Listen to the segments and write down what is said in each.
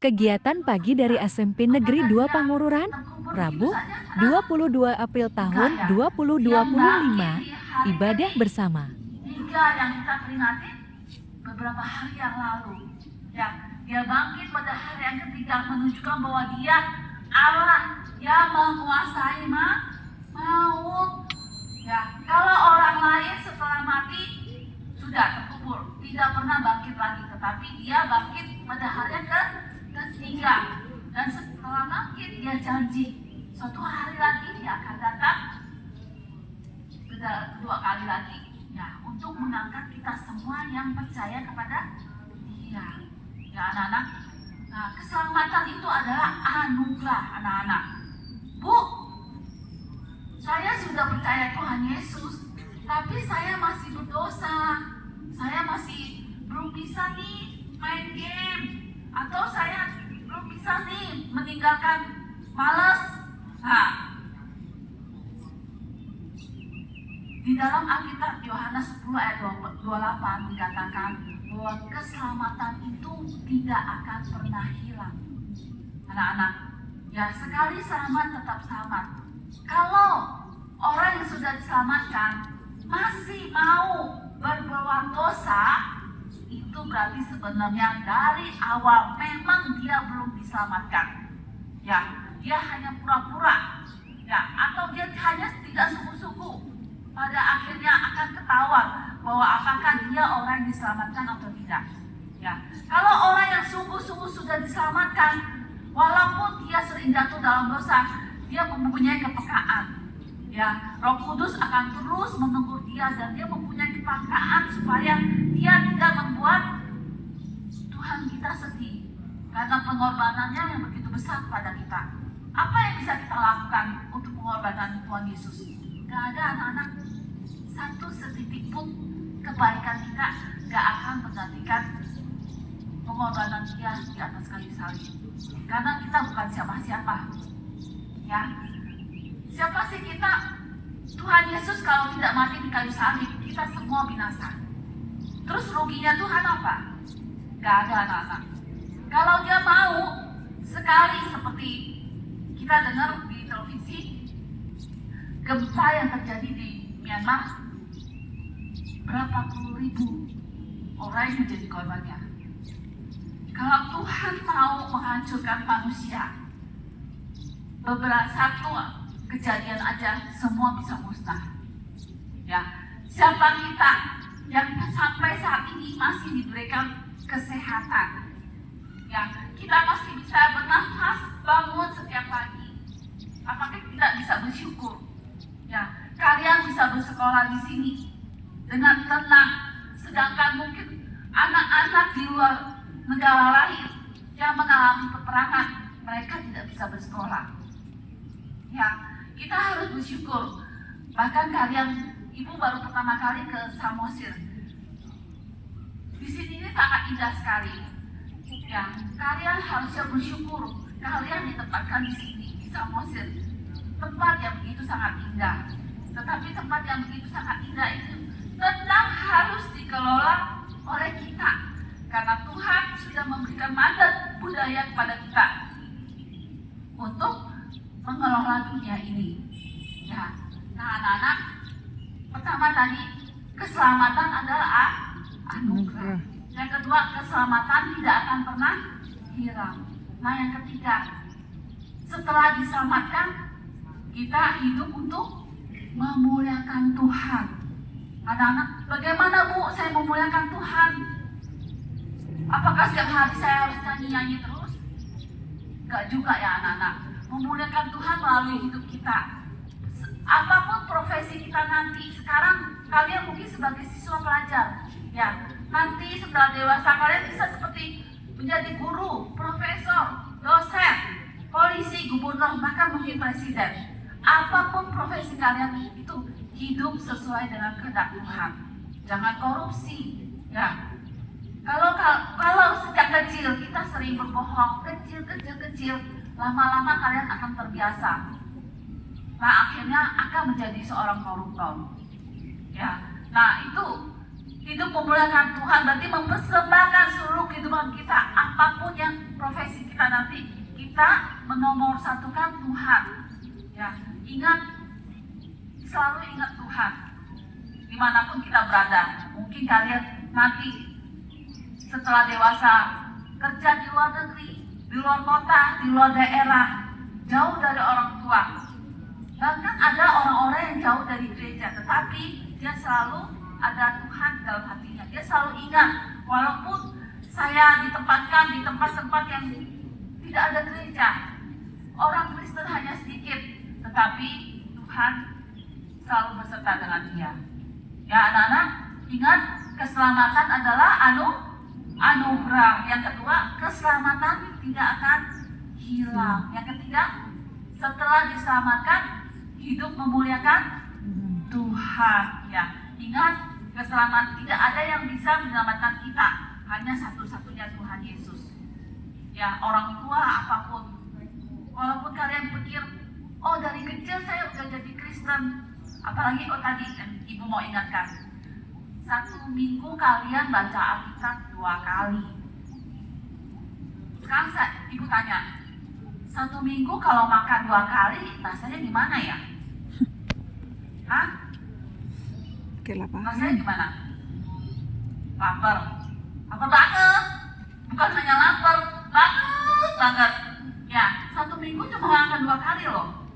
Kegiatan pagi dari SMP Negeri 2 Pangururan, Rabu, 22 April tahun Yang bangkit 2025, di hari ibadah Kemis, bersama. tiga yang kita peringati beberapa hari yang lalu. Ya, dia bangkit pada hari yang ketiga menunjukkan bahwa dia Allah yang menguasai maut. Ya, kalau orang lain setelah mati sudah terkubur, tidak pernah bangkit lagi, tetapi dia bangkit pada hari yang ketiga. Dan setelah bangkit dia janji suatu hari lagi dia akan datang kedua kali lagi, ya, untuk mengangkat kita semua yang percaya kepada dia. Ya anak-anak, nah keselamatan itu adalah anugerah anak-anak. Bu, saya sudah percaya Tuhan Yesus, tapi saya masih berdosa. Saya masih belum bisa nih main game, atau saya belum bisa nih meninggalkan malas. Nah, di dalam Alkitab Yohanes 10 ayat 28 dikatakan bahwa keselamatan itu tidak akan pernah hilang. Anak-anak, ya sekali selamat tetap selamat. Kalau orang yang sudah diselamatkan masih mau berbuat dosa, itu berarti sebenarnya dari awal memang dia belum diselamatkan. Ya, dia hanya pura-pura. Ya, atau dia hanya tidak sungguh-sungguh. Pada akhirnya akan ketahuan bahwa apakah dia orang yang diselamatkan atau tidak. Ya, kalau orang yang sungguh-sungguh sudah diselamatkan, walaupun dia sering jatuh dalam dosa, dia mempunyai kepekaan. Ya, Roh Kudus akan terus menegur dia dan dia mempunyai kepekaan supaya dia tidak membuat Tuhan kita sedih karena pengorbanannya yang begitu besar kepada kita. Apa yang bisa kita lakukan untuk pengorbanan Tuhan Yesus? Gak ada anak-anak, satu setitik pun kebaikan kita gak akan menggantikan pengorbanan dia di atas kayu salib. Karena kita bukan siapa-siapa. Ya, siapa sih kita? Tuhan Yesus kalau tidak mati di kayu salib, kita semua binasa. Terus ruginya Tuhan apa? Gak ada anak-anak. Kalau dia mau sekali seperti kita dengar di televisi, gempa yang terjadi di Myanmar, berapa puluh ribu orang yang menjadi korbannya. Kalau Tuhan mau menghancurkan manusia, beberapa satu kejadian aja semua bisa musnah. Ya, siapa kita yang sampai saat ini masih diberikan kesehatan? Ya, kita masih bisa bernafas, bangun setiap pagi. Apakah tidak bisa bersyukur? Ya, kalian bisa bersekolah di sini dengan tenang, sedangkan mungkin anak-anak di luar negara lain yang mengalami peperangan, mereka tidak bisa bersekolah. Ya, kita harus bersyukur. Bahkan kalian, ibu baru pertama kali ke Samosir. Di sini ini sangat indah sekali. Ya, kalian harusnya bersyukur. Kalian ditempatkan di sini di Samosir, tempat yang begitu sangat indah. Tetapi tempat yang begitu sangat indah itu tetap harus dikelola oleh kita, karena Tuhan sudah memberikan mandat budaya kepada kita untuk mengelola dunia ini. Ya, nah anak-anak, pertama tadi keselamatan adalah anugerah. Yang kedua, keselamatan tidak akan pernah hilang. Nah yang ketiga, setelah diselamatkan, kita hidup untuk memuliakan Tuhan. Anak-anak, bagaimana Bu saya memuliakan Tuhan? Apakah setiap hari saya harus nyanyi-nyanyi terus? Enggak juga ya anak-anak. Memuliakan Tuhan melalui hidup kita. Apapun profesi kita nanti, sekarang kalian mungkin sebagai siswa pelajar, ya, nanti setelah dewasa kalian bisa seperti menjadi guru, profesor, dosen, polisi, gubernur, bahkan mungkin presiden. Apapun profesi kalian itu, hidup sesuai dengan kehendak Tuhan. Jangan korupsi, ya. Kalau sejak kecil kita sering berbohong, kecil, lama-lama kalian akan terbiasa. Nah akhirnya akan menjadi seorang koruptor. Ya, nah itu Hidup memuliakan Tuhan berarti mempersembahkan seluruh kehidupan kita, apapun yang profesi kita nanti, kita menomorsatukan Tuhan. Ya, ingat, selalu ingat Tuhan dimanapun kita berada. Mungkin kalian nanti setelah dewasa kerja di luar negeri, di luar kota, di luar daerah, jauh dari orang tua. Bahkan ada orang-orang yang jauh dari gereja, tetapi dia selalu ada Tuhan dalam hatinya. Dia selalu ingat, walaupun saya ditempatkan di tempat-tempat yang tidak ada gereja, orang Kristen hanya sedikit, tetapi Tuhan selalu beserta dengan dia. Ya anak-anak, ingat, keselamatan adalah anugerah. Yang kedua, keselamatan tidak akan hilang. Yang ketiga, setelah diselamatkan, hidup memuliakan Tuhan. Ya, ingat, keselamatan tidak ada yang bisa menyelamatkan kita, hanya satu-satunya Tuhan Yesus. Ya, orang tua apapun, walaupun kalian pikir, oh dari kecil saya udah jadi Kristen, apalagi tadi kan ibu mau ingatkan, 1 minggu kalian baca Alkitab 2 kali. Sekarang ibu tanya, 1 minggu kalau makan 2 kali, rasanya gimana ya? Hah? Rasanya gimana? Lapar. Lapar banget. Bukan hanya lapar, banget. Ya, 1 minggu cuma makan 2 kali loh.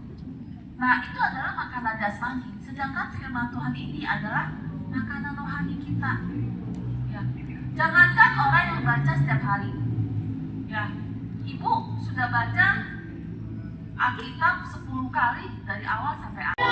Nah, itu adalah makanan jasmani. Sedangkan firman Tuhan ini adalah makanan rohani kita. Ya. Jangankan orang yang baca setiap hari. Ya, ibu sudah baca Alkitab 10 kali dari awal sampai akhir.